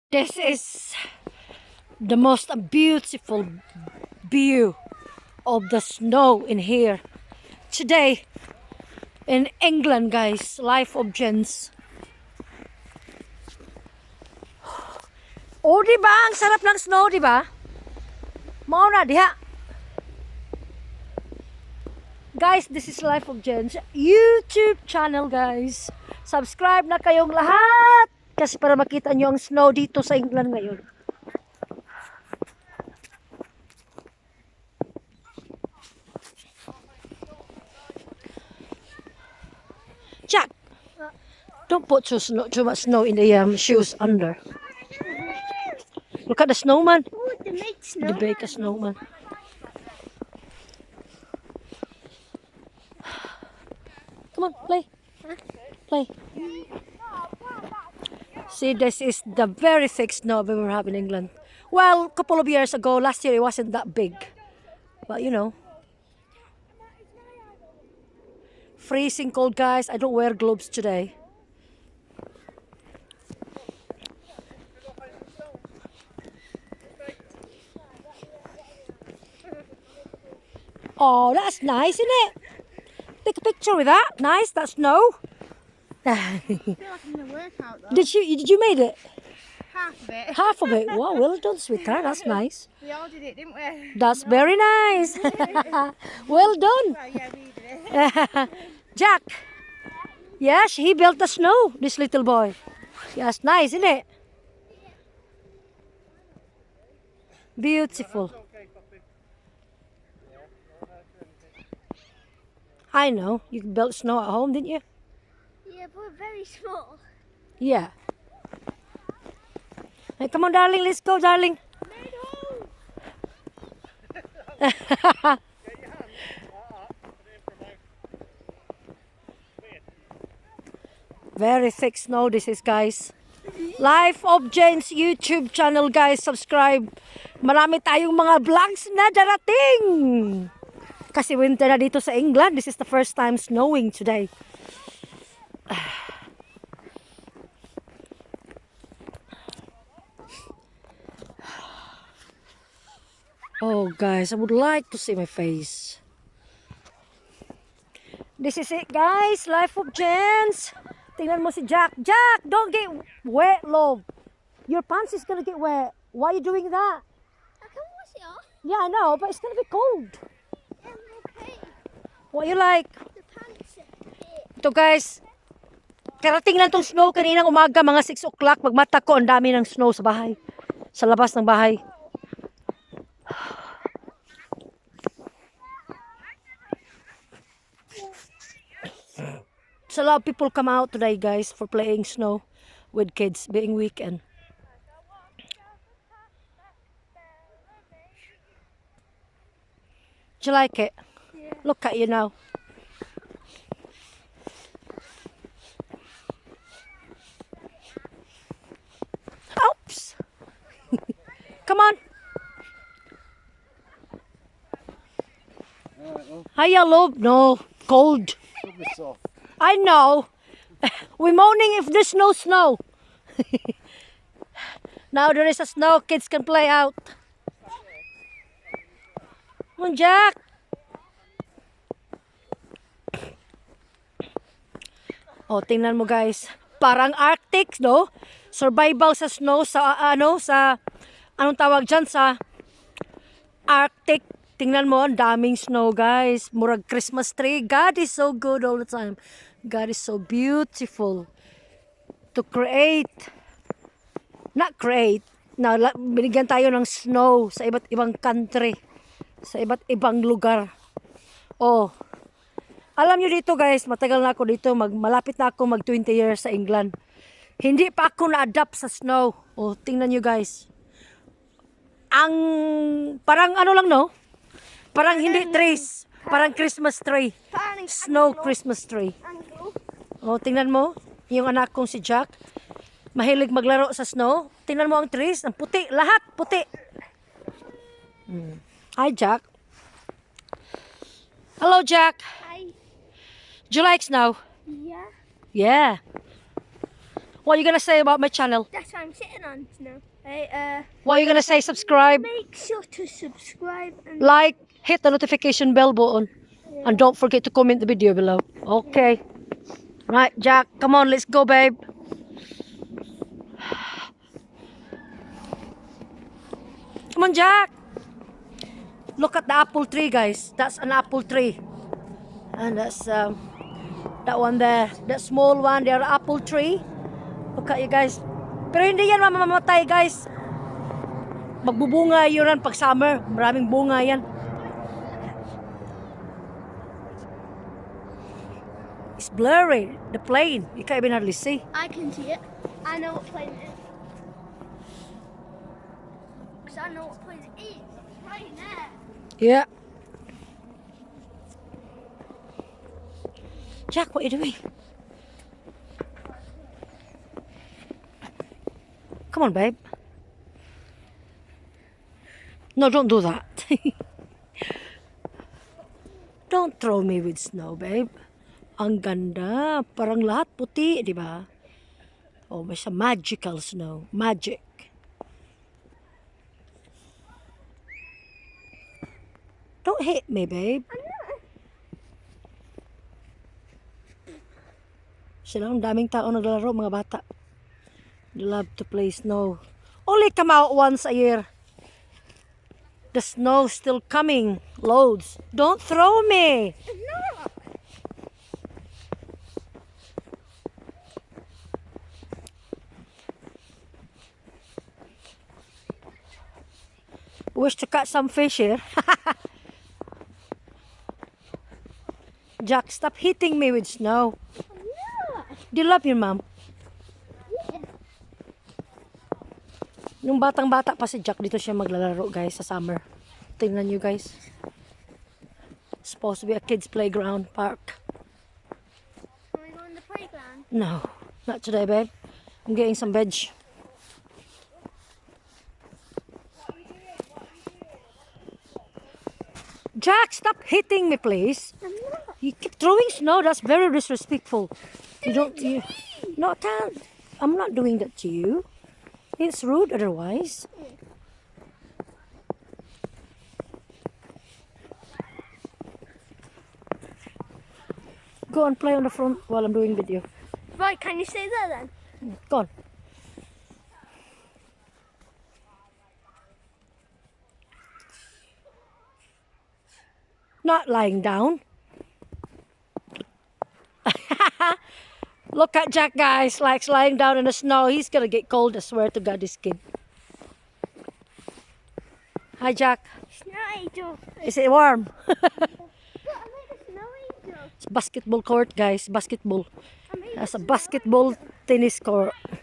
This is the most beautiful view of the snow in here. Today in England, guys, life of Jens. Oh, diba? Ang sarap ng snow, diba? Mau na diha. Guys, this is Life of Jens YouTube channel, guys. Subscribe na kayong lahat kasi para makita nyo ang snow dito sa England ngayon. Jack, don't put too much snow in the shoes under. Look at the snowman. Oh, the big snow. The big snowman. Come on, play. Play. See, this is the very thick snow we were having in England. Well, a couple of years ago, last year it wasn't that big. But you know. Freezing cold, guys. I don't wear gloves today. Oh, that's nice, isn't it? Take a picture with that. Nice, that's snow. I feel like I'm gonna work out though. Did you made it? Half of it. Half of it. Wow, well done, sweetheart. That's nice. We all did it, didn't we? That's very nice. Well done. Well, yeah, we did it. Jack. Yes, he built the snow, this little boy. Yes, nice, isn't it? Beautiful. I know. You built snow at home, didn't you? Yeah, but we're very small. Yeah. Hey, come on, darling. Let's go, darling. Very thick snow this is, guys. Life of Jens YouTube channel, guys. Subscribe. Marami tayong mga vlogs na darating. Kasi winter na dito sa England. This is the first time snowing today. Oh, guys, I would like to see my face. This is it, guys. Life of Jens. Tingnan mo si Jack. Jack, don't get wet, love. Your pants is gonna get wet. Why are you doing that? I can wash it off. Yeah, I know, but it's gonna be cold. Yeah, okay. What you like? The pants are big. Ito, guys. Karating lang tong snow kaninang umaga, mga 6 o'clock. Pagmata ko, ang dami ng snow sa bahay. Sa labas ng bahay. So a lot of people come out today, guys, for playing snow with kids, being weekend. Do you like it? Yeah. Look at you now. Oops! Come on. Hiya, love. No, cold. I know. We're moaning if there's no snow. Now there is a snow, kids can play out. Come on, Jack. Oh, tingnan mo, guys. Parang Arctic, no? Survival sa snow sa anong tawag dyan sa Arctic. Tingnan mo, ang daming snow, guys. Murag Christmas tree. God is so good all the time. God is so beautiful to create. Not create. Na binigyan tayo ng snow sa iba't ibang country. Sa iba't ibang lugar. Oh. Alam nyo dito, guys, matagal na ako dito. Malapit na ako mag 20 years sa England. Hindi pa ako na-adapt sa snow. Oh, tingnan nyo, guys. Ang parang ano lang, no? Parang hindi trees. Parang Christmas tree. Snow Christmas tree. Oh, tingnan mo. Yung anak kong si Jack. Mahilig maglaro sa snow. Tingnan mo ang trees. Ang puti. Lahat puti. Hi, Jack. Hello, Jack. Hi. Do you like snow? Yeah. Yeah. What are you gonna say about my channel? That's what I'm sitting on now. Hey, What are you gonna say? Subscribe, make sure to subscribe and like, hit the notification bell button, and don't forget to comment the video below. Okay. Right, Jack, come on, let's go, babe. Come on, Jack. Look at the apple tree, guys. That's an apple tree. And that's that one there. That small one, there, apple tree. Look at you, guys. Pero hindi yan mamamatay, guys. Magbubunga yun pag summer. Maraming bunga yan. It's blurry. The plane. You can't even hardly see. I can see it. I know what plane it is. Because I know what plane it is. It's right there. Yeah. Jack, what are you doing? Come on, babe. No, don't do that. Don't throw me with snow, babe. Ang ganda. Parang lahat puti, di ba? Oh, may sa magical snow. Magic. Don't hit me, babe. Sila, ang daming tao naglalaro, mga bata. They love to play snow. Only come out once a year. The snow's still coming. Loads. Don't throw me. No. Wish to catch some fish here. Jack, stop hitting me with snow. No. Do you love your mom? Yeah. Nung batang-bata pa si Jack, dito siya maglalaro, guys, sa summer. Tingnan nyo, guys. It's supposed to be a kids playground park. Can we go on the playground? No, not today, babe. I'm getting some veg. Jack, stop hitting me, please. I'm not. You keep throwing snow. That's very disrespectful. You don't. You, no, I can't. I'm not doing that to you. It's rude otherwise. Go and play on the front while I'm doing video. Right, can you stay there then? Go on. Not lying down. Look at Jack, guys. Likes lying down in the snow. He's gonna get cold. I swear to God, his skin. Hi, Jack. Snow angel. Is it warm? Look, I made a snow angel. It's basketball court, guys. Basketball. I made That's a snow basketball tennis court. angel.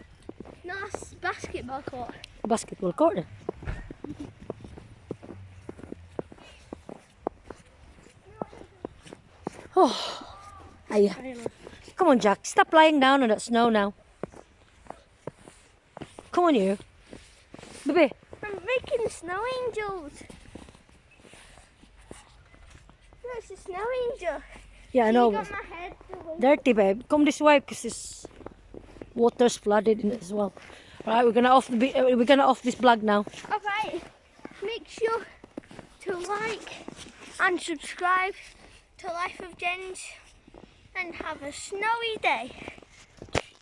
No, it's basketball court. Basketball court. Oh, ay. Come on, Jack. Stop lying down in that snow now. Come on, you. Baby. I'm making snow angels. That's a snow angel. Yeah, I You know. got my head. Dirty, babe. Come this way because this water's flooded in it as well. All right, we're gonna off this vlog now. Alright, make sure to like and subscribe to Life of Jens and have a snowy day.